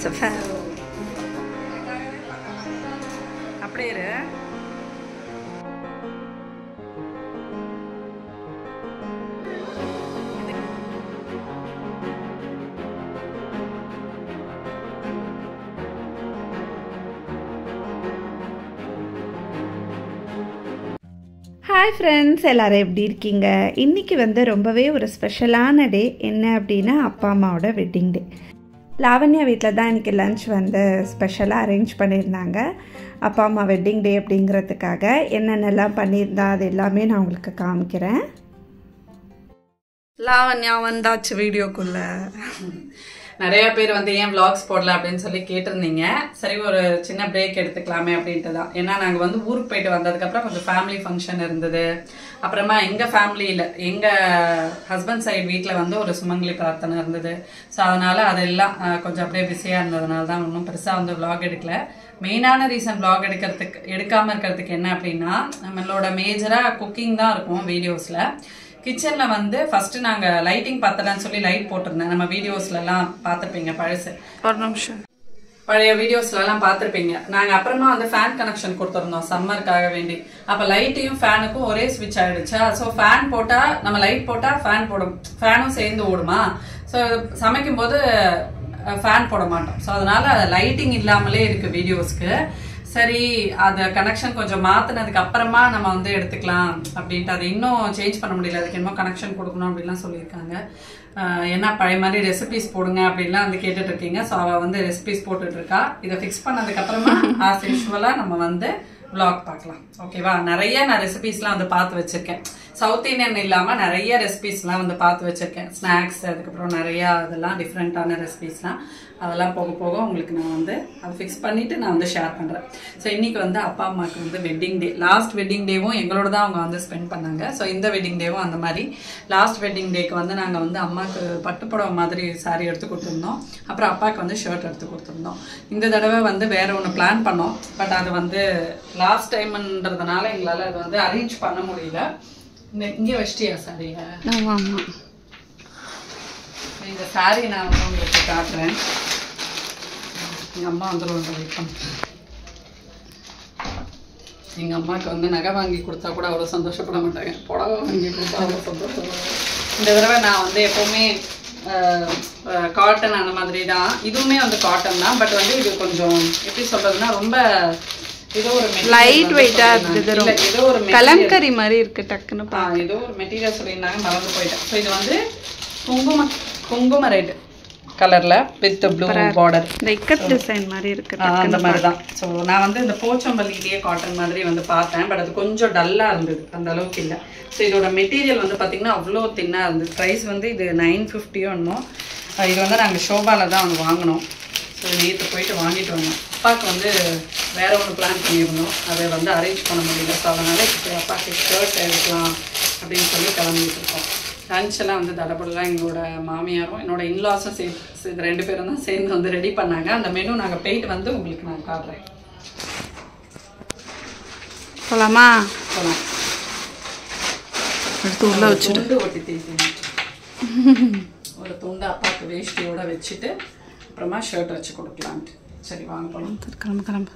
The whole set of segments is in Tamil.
சூப்பர். அப்படியே இரு. ஹாய் ஃப்ரெண்ட்ஸ், எல்லோரும் எப்படி இருக்கீங்க? இன்றைக்கி ரொம்பவே ஒரு ஸ்பெஷலான டே. என்ன அப்படின்னா அப்பா அம்மாவோட வெட்டிங் டே. லாவண்யா வீட்டில் தான் இன்றைக்கி லன்ச் ஸ்பெஷலாக அரேஞ்ச் பண்ணியிருந்தாங்க. அப்பா அம்மா வெட்டிங் டே அப்படிங்கிறதுக்காக என்னென்னலாம் பண்ணியிருந்தா அது எல்லாமே நான் உங்களுக்கு காமிக்கிறேன். லாவண்யா வந்தாச்சு வீடியோக்குள்ளே. நிறைய பேர் ஏன் vlogs போடல அப்படின்னு சொல்லி கேட்டிருந்தீங்க. சரி, ஒரு சின்ன பிரேக் எடுத்துக்கலாமே அப்படின்ட்டு தான். ஏன்னா நாங்கள் ஊருக்கு போயிட்டு வந்ததுக்கப்புறம் கொஞ்சம் ஃபேமிலி ஃபங்க்ஷன் இருந்தது. அப்புறமா எங்கள் ஃபேமிலியில் எங்கள் ஹஸ்பண்ட் சைடு வீட்டில் ஒரு சுமங்கலி பிரார்த்தனை இருந்தது. ஸோ அதனால் அதெல்லாம் கொஞ்சம் அப்படியே பிஸியாக இருந்ததுனால தான் ஒன்றும் பெருசாக vlog எடுக்கல. மெயினான ரீசன் vlog எடுக்காமல் இருக்கிறதுக்கு என்ன அப்படின்னா, நம்மளோட மேஜராக குக்கிங் தான் இருக்கும் வீடியோஸில். கிச்சன்ல ஃபர்ஸ்ட் நாங்க லைட்டிங் பார்த்தலான்னு சொல்லி லைட் போட்டிருந்தேன். நம்ம வீடியோஸ்ல எல்லாம் பார்த்துருப்பீங்க, பழைய வீடியோஸ்ல எல்லாம் பார்த்துருப்பீங்க. நாங்க அப்புறமா ஃபேன் கனெக்ஷன் கொடுத்துருந்தோம் சம்மருக்காக வேண்டி. அப்ப லைட்டையும் ஃபேனுக்கும் ஒரே ஸ்விட்ச் ஆயிடுச்சா. ஸோ ஃபேன் போட்டா நம்ம லைட் போட்டா ஃபேன் போடும், ஃபேனும் சேர்ந்து ஓடுமா. ஸோ சமைக்கும் போது ஃபேன் போட மாட்டோம். ஸோ அதனால லைட்டிங் இல்லாமலே இருக்கு வீடியோஸ்க்கு. சரி, அதை கனெக்ஷன் கொஞ்சம் மாத்தினதுக்கு அப்புறமா நம்ம எடுத்துக்கலாம் அப்படின்ட்டு. அதை இன்னும் சேஞ்ச் பண்ண முடியல. அதுக்கு என்னமோ கனெக்ஷன் கொடுக்கணும் அப்படின்லாம் சொல்லியிருக்காங்க. என்ன பழைய மாதிரி ரெசிபிஸ் போடுங்க அப்படின்லாம் கேட்டுட்டு இருக்கீங்க. ஸோ அவள் ரெசிபிஸ் போட்டுட்டு இருக்கா. இதை ஃபிக்ஸ் பண்ணதுக்கு அப்புறமா ஆஸ் யூஷுவலா நம்ம vlog பார்க்கலாம். ஓகேவா? நிறைய நான் ரெசிபிஸ்லாம் பார்த்து வச்சிருக்கேன். சவுத் இந்தியன் இல்லாம நிறைய ரெசிபிஸ்லாம் பார்த்து வச்சிருக்கேன். ஸ்நாக்ஸ், அதுக்கப்புறம் நிறைய அதெல்லாம் டிஃப்ரெண்டான ரெசிபிஸ்லாம். அதெல்லாம் போக போக உங்களுக்கு நான் அதை ஃபிக்ஸ் பண்ணிட்டு நான் ஷேர் பண்றேன். ஸோ இன்னைக்கு அப்பா அம்மாவுக்கு வெட்டிங் டே. லாஸ்ட் வெட்டிங் டேவும் எங்களோட தான் அவங்க ஸ்பெண்ட் பண்ணாங்க. ஸோ இந்த வெட்டிங் டேவும் அந்த மாதிரி. லாஸ்ட் வெட்டிங் டேக்கு நாங்கள் அம்மாவுக்கு பட்டுப்புடவை மாதிரி சாரி எடுத்து கொடுத்துருந்தோம். அப்புறம் அப்பாவுக்கு ஷர்ட் எடுத்து கொடுத்துருந்தோம். இந்த தடவை வேற ஒன்று பிளான் பண்ணோம். பட் அது லாஸ்ட் டைம்ன்றதுனால எங்களால் அது அரேஞ்ச் பண்ண முடியல. இங்கே வச்சிட்டியா சாரியா? இந்த சாரி நான் உங்களுக்கு காட்டுறேன். எங்கள் அம்மா வெல்கம். எங்கள் அம்மாவுக்கு நகை வாங்கி கொடுத்தா கூட அவ்வளோ சந்தோஷப்பட மாட்டாங்க. புடவை வாங்கி கொடுத்தா அவ்வளோ சந்தோஷப்பட. இந்த தடவை நான் எப்போவுமே காட்டன் அந்த மாதிரி தான். இதுவுமே காட்டன் தான். பட் இது கொஞ்சம் எப்படி சொல்றதுன்னா ரொம்ப ஏதோ ஒரு லைட் வெயிட்டா இருக்குது. ஏதோ ஒரு கலம்கரி மாதிரி இருக்கு. டக்குன்னு ஏதோ ஒரு மெட்டீரியல் சொல்லியிருந்தாங்க, மறந்து போயிட்டேன். ஸோ இது குங்கும ரெட் கலர்ல வித் ப்ளூ பார்டர், இந்த இக்கட் டிசைன் மாதிரி இருக்கு. அந்த மாதிரி தான். ஸோ நான் இந்த போச்சம்பள்ளியிலேயே காட்டன் மாதிரி பார்த்தேன். பட் அது கொஞ்சம் டல்லா இருந்தது, அந்த அளவுக்கு இல்லை. ஸோ இதோட மெட்டீரியல் பார்த்தீங்கன்னா அவ்வளோ தின்னா இருந்தது. ப்ரைஸ் இது 950 என்னமோ. இது நாங்கள் ஷோபாவில் தான் வாங்கினோம். ஸோ நேற்று போயிட்டு வாங்கிட்டு வந்தோம். அப்பாவுக்கு வேற ஒன்று பிளான் பண்ணியிருந்தோம். அதை அரேஞ்ச் பண்ண முடியல. ஸோ அதனால இப்போ அப்பாவுக்கு ஷர்ட் எடுக்கலாம் அப்படின்னு சொல்லி கிளம்பிட்டு இருக்கோம். லஞ்செல்லாம் தடப்படலாம் எங்களோட மாமியாரும் என்னோட இன்லாஸும் சேர்த்து 2 பேரும் தான் சேர்ந்து ரெடி பண்ணாங்க. அந்த மெனு நாங்கள் போயிட்டு உங்களுக்கு நான் காட்டுறேன். போலாமா? போகலாம். எடுத்து உள்ள வச்சுட்டு துண்டு ஒட்டி தேய்க்கணும். ஒரு துண்டு அப்பாவுக்கு வேஷ்டியோட வச்சுட்டு அப்புறமா ஷர்ட் வச்சு கொடுக்கலான்ட்டு. சரி, வாங்க போகலாம். கிளம்பு.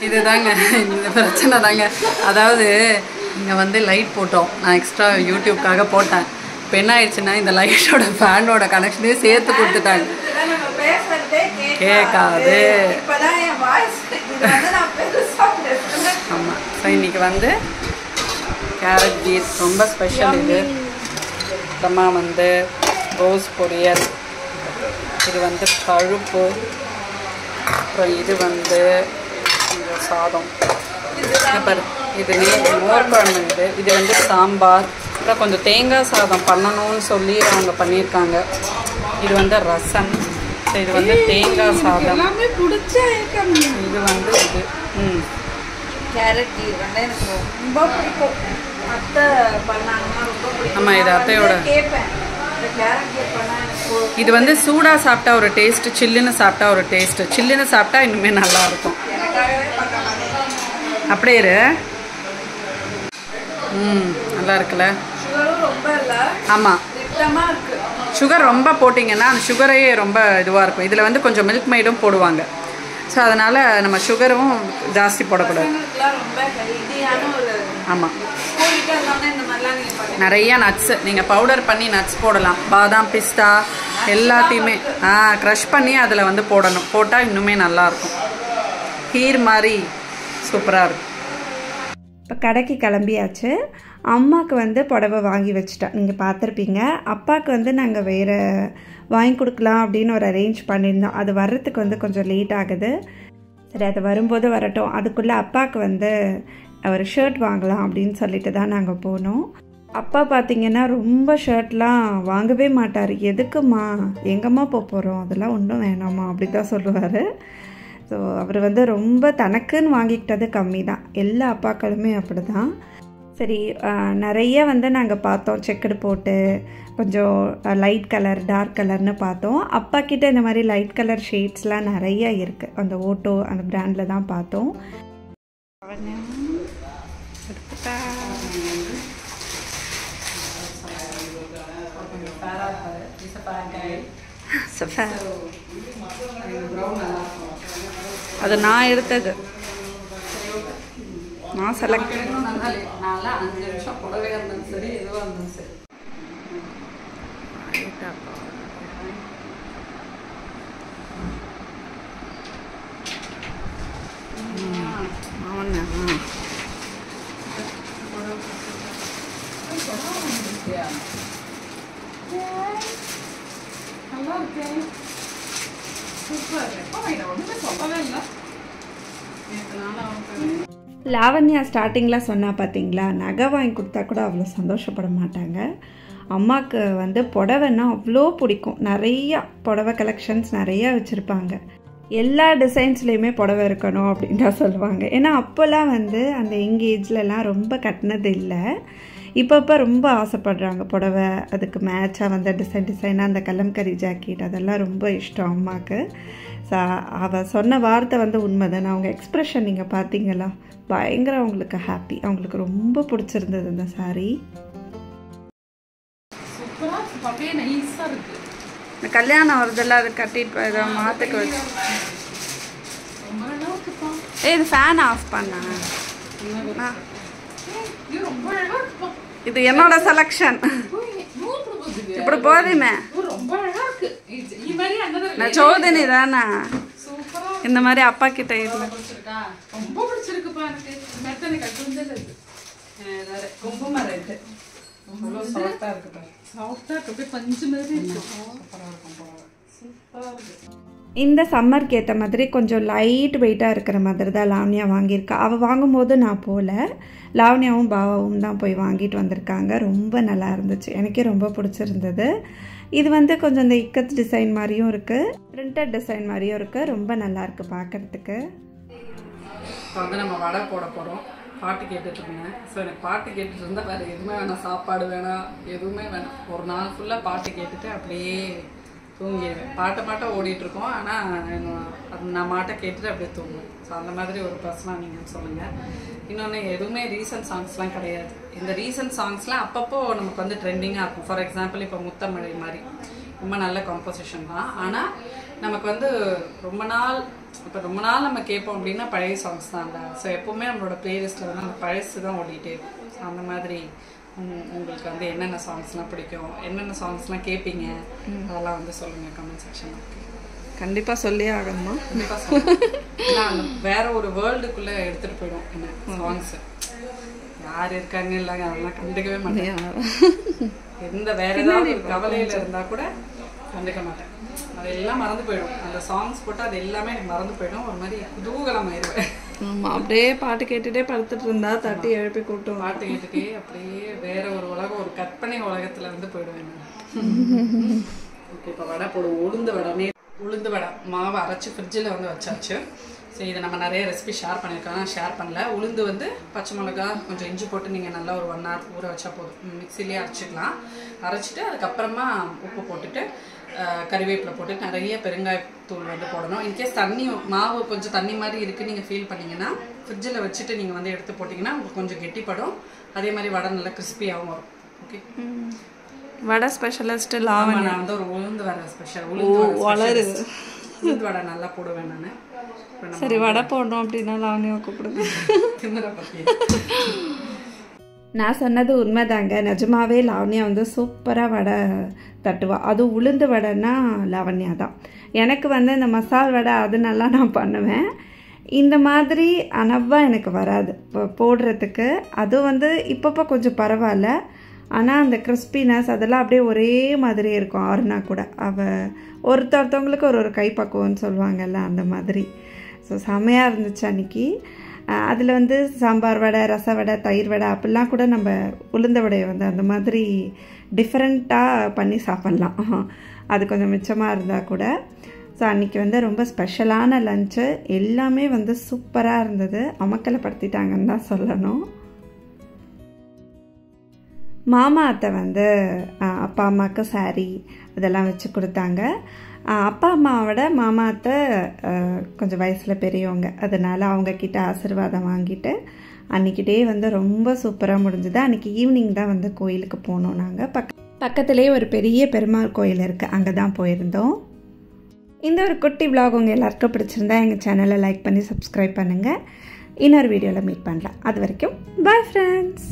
இதுதாங்க இந்த பிரச்சனை தாங்க. அதாவது இங்கே லைட் போட்டோம். நான் எக்ஸ்ட்ரா யூடியூப்காக போட்டேன். இப்போ என்ன ஆயிடுச்சுன்னா, இந்த லைட்டோட ஃபேனோட கனெக்ஷனையும் சேர்த்து கொடுத்துட்டாங்க. கேட்காது. ஆமாம். ஸோ இன்னைக்கு கேரட் பீஸ் ரொம்ப ஸ்பெஷல். இது அப்புறமா ரோஸ் பொரியல், இது பழுப்பு, அப்புறம் இது சாதம், இது மோர் குழம்பு, இது சாம்பார், அப்புறம் கொஞ்சம் தேங்காய் சாதம் பண்ணணும்னு சொல்லி அவங்க பண்ணியிருக்காங்க. இது ரசம், இது தேங்காய் சாதம், இது இது கேரட் எனக்கு ரொம்ப பிடிக்கும். அத்தை பண்ணாங்கன்னா ரொம்ப பிடிக்கும். ஆமாம், இது அத்தையோட. இது சூடாக சாப்பிட்டா ஒரு டேஸ்ட்டு, சில்லுன்னு சாப்பிட்டா ஒரு டேஸ்ட்டு. சில்லுன்னு சாப்பிட்டா இன்னுமே நல்லாயிருக்கும். அப்படியே இரு. நல்லா இருக்குல்ல? ஆமாம், சுகர் ரொம்ப போட்டிங்கன்னா அந்த சுகரே ரொம்ப இதுவாக இருக்கும். இதில் வந்து கொஞ்சம் மில்க் மெய்டும் போடுவாங்க. ஸோ அதனால் நம்ம சுகரும் ஜாஸ்தி போடக்கூடாது. ரொம்ப ஹெல்த்தியான ஒரு ஆமாம். நிறைய நட்ஸு நீங்கள் பவுடர் பண்ணி நட்ஸ் போடலாம். பாதாம் பிஸ்தா எல்லாத்தையுமே க்ரஷ் பண்ணி அதில் வந்து போடணும். போட்டால் இன்னுமே நல்லாயிருக்கும். கீர் மாதிரி சூப்பராக இருக்கும். இப்போ கடைக்கு கிளம்பியாச்சு. அம்மாவுக்கு வந்து புடவை வாங்கி வச்சுட்டேன், நீங்கள் பார்த்துருப்பீங்க. அப்பாவுக்கு வந்து நாங்கள் வேறு வாங்கி கொடுக்கலாம் அப்படின்னு ஒரு அரேஞ்ச் பண்ணியிருந்தோம். அது வர்றதுக்கு வந்து கொஞ்சம் லேட் ஆகுது. சரி, அது வரும்போது வரட்டும். அதுக்குள்ளே அப்பாவுக்கு வந்து ஒரு ஷர்ட் வாங்கலாம் அப்படின்னு சொல்லிட்டு தான் நாங்கள் போனோம். அப்பா பார்த்திங்கன்னா ரொம்ப ஷர்ட்லாம் வாங்கவே மாட்டார். எதுக்குமா, எங்கம்மா போகிறோம், அதெல்லாம் ஒன்றும் வேணாமா அப்படி தான் சொல்லுவார். ஸோ அவர் வந்து ரொம்ப தனக்குன்னு வாங்கிக்கிட்டது கம்மி தான். எல்லா அப்பாக்களுமே அப்படி தான். சரி, நிறைய வந்து நாங்கள் பார்த்தோம். செக்குடு போட்டு கொஞ்சம் லைட் கலர் டார்க் கலர்னு பார்த்தோம். அப்பா கிட்ட இந்த மாதிரி லைட் கலர் ஷேட்ஸ்லாம் நிறைய இருக்குது. அந்த ஓட்டோ அந்த பிராண்டில் தான் பார்த்தோம். அது நான் எடுத்தது. நான் செலக்ட் நான்லாம் 5 நிமிஷம் புடவையாக இருந்தாலும் சரி, எதுவாக இருந்தாலும் சரி. நல்லா இருக்கேன். சூப்பர். ஒன்றுமே சொல்லவே இல்லை. லாவண்யா ஸ்டார்டிங்கில் சொன்னால் பார்த்தீங்களா, நகை வாங்கி கொடுத்தா கூட அவ்வளோ சந்தோஷப்பட மாட்டாங்க. அம்மாவுக்கு வந்து புடவைன்னா அவ்வளோ பிடிக்கும். நிறையா புடவை கலெக்ஷன்ஸ் நிறையா வச்சுருப்பாங்க. எல்லா டிசைன்ஸ்லேயுமே புடவை இருக்கணும் அப்படின்னு தான் சொல்லுவாங்க. ஏன்னா அப்போல்லாம் வந்து அந்த எங்கேஜ்லலாம் ரொம்ப கட்டினது இல்லை. இப்போ ரொம்ப ஆசைப்படுறாங்க புடவை. அதுக்கு மேட்சாக வந்து டிசைனாக அந்த கலம்கரி ஜாக்கெட் அதெல்லாம் ரொம்ப இஷ்டம் அம்மாவுக்கு. அவள் சொன்ன வார்த்தை வந்து உண்மைதான். அவங்க எக்ஸ்ப்ரெஷன் நீங்கள் பார்த்தீங்களா, பயங்கர அவங்களுக்கு ஹாப்பி. அவங்களுக்கு ரொம்ப பிடிச்சிருந்தது இந்த சாரீ. இந்த கல்யாணம் வருதெல்லாம் அது கட்டிட்டு இதை மாற்றுக்க வச்சு. இது ஃபேன் ஆஃப் பண்ண. இது என்னோட செலக்ஷன். இப்படி போதுமே. நான் சோதனை தானே இந்த மாதிரி அப்பா கிட்ட இல்லை. ரொம்ப பிடிச்சிருக்குப்பா எனக்கு. குங்கும ரேட்டு அவ்வளோ சாஃப்டாக இருக்கு. சாஃப்டாக இருக்கு, பஞ்சு மாதிரி இருக்கு. சூப்பராக இருக்கு. இந்த சம்மருக்கு ஏற்ற மாதிரி கொஞ்சம் லைட் வெயிட்டாக இருக்கிற மாதிரி தான் லாவண்யா வாங்கியிருக்கா. அவள் வாங்கும்போது நான் போகல, லாவண்யாவும் பாவாவும் தான் போய் வாங்கிட்டு வந்திருக்காங்க. ரொம்ப நல்லா இருந்துச்சு, எனக்கே ரொம்ப பிடிச்சிருந்தது. இது வந்து கொஞ்சம் இந்த இக்கத் டிசைன் மாதிரியும் இருக்குது, பிரிண்டட் டிசைன் மாதிரியும் இருக்குது. ரொம்ப நல்லா இருக்குது பார்க்குறதுக்கு. இப்போ வந்து நம்ம வடை போட போகிறோம். பாட்டு கேட்டுட்டு இருந்தேன். ஸோ எனக்கு பாட்டு கேட்டுட்டு இருந்தால் வேறு எதுவுமே வேணாம், சாப்பாடு வேணாம், எதுவுமே வேணாம். ஒரு நாள் ஃபுல்லாக பாட்டு கேட்டுட்டு அப்படியே தூங்கிடுவேன். பாட்டை ஓடிட்டுருக்கோம், ஆனால் அது நான் மாட்டை கேட்டுட்டு அப்படியே தூங்குவேன். ஸோ அந்த மாதிரி ஒரு பர்சனாக நீங்கள் சொல்லுங்கள். இன்னொன்று, எதுவுமே ரீசன்ட் சாங்ஸ்லாம் கிடையாது. இந்த ரீசன்ட் சாங்ஸ்லாம் அப்பப்போ நமக்கு வந்து ட்ரெண்டிங்காக இருக்கும். ஃபார் எக்ஸாம்பிள் இப்போ முத்தமிழை மாதிரி ரொம்ப நல்ல காம்போசிஷன் தான். ஆனால் நமக்கு வந்து ரொம்ப நாள் நம்ம கேட்போம் அப்படின்னா பழைய சாங்ஸ் தான் இல்லை. ஸோ எப்போவுமே நம்மளோட பிளேலிஸ்ட்டில் வந்து அந்த பழசு தான் ஓடிட்டே இருக்கும். ஸோ அந்த மாதிரி உங்களுக்கு வந்து என்னென்ன சாங்ஸ்லாம் பிடிக்கும், என்னென்ன சாங்ஸ்லாம் கேட்பீங்க, அதெல்லாம் வந்து சொல்லுங்கள் கமெண்ட் செக்ஷனில். கண்டிப்பாக சொல்லி ஆகணுமா? கண்டிப்பாக சொல்லுங்கள். வேற ஒரு வேர்ல்டுக்குள்ளே எடுத்துகிட்டு போயிடும் என்ன சாங்ஸு. யார் இருக்காங்க இல்லைங்க அதெல்லாம் கண்டுக்கவே மாட்டேன். எந்த வேற ஏதாவது கவலையில் இருந்தால் கூட கண்டுக்க மாட்டேன். அதெல்லாம் மறந்து போயிடும். அந்த சாங்ஸ் போட்டு அது எல்லாமே எனக்கு மறந்து போயிடும். ஒரு மாதிரி குதூகலம் ஆயிடுவேன். ஆமாம், அப்படியே பாட்டு கேட்டுகிட்டே படுத்துட்டு இருந்தா தட்டி எழுப்பி கூட்டும். பாட்டு கேட்டுட்டே அப்படியே வேற ஒரு உலகம், ஒரு கற்பனை உலகத்தில் வந்து போயிடுவேன். ஓகே, இப்போ வடை போடுவோம். உளுந்து வடை மாவு அரைச்சி ஃப்ரிட்ஜில் வந்து வச்சாச்சு. ஸோ இதை நம்ம நிறைய ரெசிபி ஷேர் பண்ணியிருக்கோம், ஷேர் பண்ணல. உளுந்து வந்து பச்சை மிளகா கொஞ்சம் இஞ்சி போட்டு நீங்கள் நல்லா ஒரு 1 hour ஊற வச்சா போதும். மிக்சிலேயே அரைச்சிக்கலாம். அரைச்சிட்டு அதுக்கப்புறமா உப்பு போட்டுட்டு கறிவேப்பிலை போட்டு நிறைய பெருங்காயத்தூள் வந்து போடணும். இன்கேஸ் மாவு கொஞ்சம் தண்ணி மாதிரி இருக்குது நீங்கள் ஃபீல் பண்ணிங்கன்னா ஃப்ரிட்ஜில் வச்சுட்டு நீங்கள் வந்து எடுத்து போட்டிங்கன்னா உங்களுக்கு கொஞ்சம் கெட்டிப்படும். அதே மாதிரி வடை நல்லா கிறிஸ்பியாகவும் வரும். ஓகே, வடை ஸ்பெஷலிஸ்ட் ஆமா, லாவண்யா. நான் வந்து ஒரு உளுந்து வடை ஸ்பெஷல். வளருது. உளுந்து வடை நல்லா போடுவேன் நான். சரி, வடை போடணும் அப்படின்னா லாவண்யாவை கூப்பிடுங்க. திமிர பத்தி. நான் சொன்னது உண்மைதாங்க. நிஜமாவே லாவண்யா வந்து சூப்பராக வடை தட்டுவா. அதுவும் உளுந்து வடைன்னா லாவண்யா தான். எனக்கு வந்து இந்த மசால் வடை அது நல்லா நான் பண்ணுவேன். இந்த மாதிரி அனவா எனக்கு வராது இப்போ போடுறதுக்கு. அது வந்து இப்பப்போ கொஞ்சம் பரவாயில்ல. ஆனால் அந்த கிறிஸ்பினஸ் அதெல்லாம் அப்படியே ஒரே மாதிரி இருக்கும். ஆறுனா கூட ஒருத்தவங்களுக்கு ஒரு கைப்பக்குவம்னு சொல்லுவாங்கல்ல, அந்த மாதிரி. ஸோ செமையாக இருந்துச்சு அன்றைக்கி. அதில் வந்து சாம்பார் வடை, ரச வடை, தயிர் வடை அப்படிலாம் கூட நம்ம உளுந்த வடையை வந்து அந்த மாதிரி டிஃப்ரெண்ட்டாக பண்ணி சாப்பிட்லாம். அது கொஞ்சம் மிச்சமாக இருந்தால் கூட. ஸோ அன்றைக்கி வந்து ரொம்ப ஸ்பெஷலான லஞ்சு. எல்லாமே வந்து சூப்பராக இருந்தது. அமக்கலை படுத்திட்டாங்கன்னு தான் சொல்லணும். மாமா அத்தை வந்து அப்பா அம்மாவுக்கு சாரீ அதெல்லாம் வச்சு கொடுத்தாங்க. அப்பா அம்மாவோட மாமா அத்தை கொஞ்சம் வயசில் பெரியவங்க, அதனால் அவங்கக்கிட்ட ஆசீர்வாதம் வாங்கிட்டு அன்றைக்கி டே வந்து ரொம்ப சூப்பராக முடிஞ்சுது. அன்றைக்கி ஈவினிங் தான் வந்து கோயிலுக்கு போனோம். நாங்கள் பக்கத்துலேயே ஒரு பெரிய பெருமாள் கோயில் இருக்குது, அங்கே தான் போயிருந்தோம். இந்த ஒரு குட்டி விலாக் உங்கள் எல்லாருக்கும் பிடிச்சிருந்தா எங்கள் சேனலை லைக் பண்ணி சப்ஸ்கிரைப் பண்ணுங்கள். இன்னொரு வீடியோவில் மீட் பண்ணலாம். அது வரைக்கும் பாய் ஃப்ரெண்ட்ஸ்.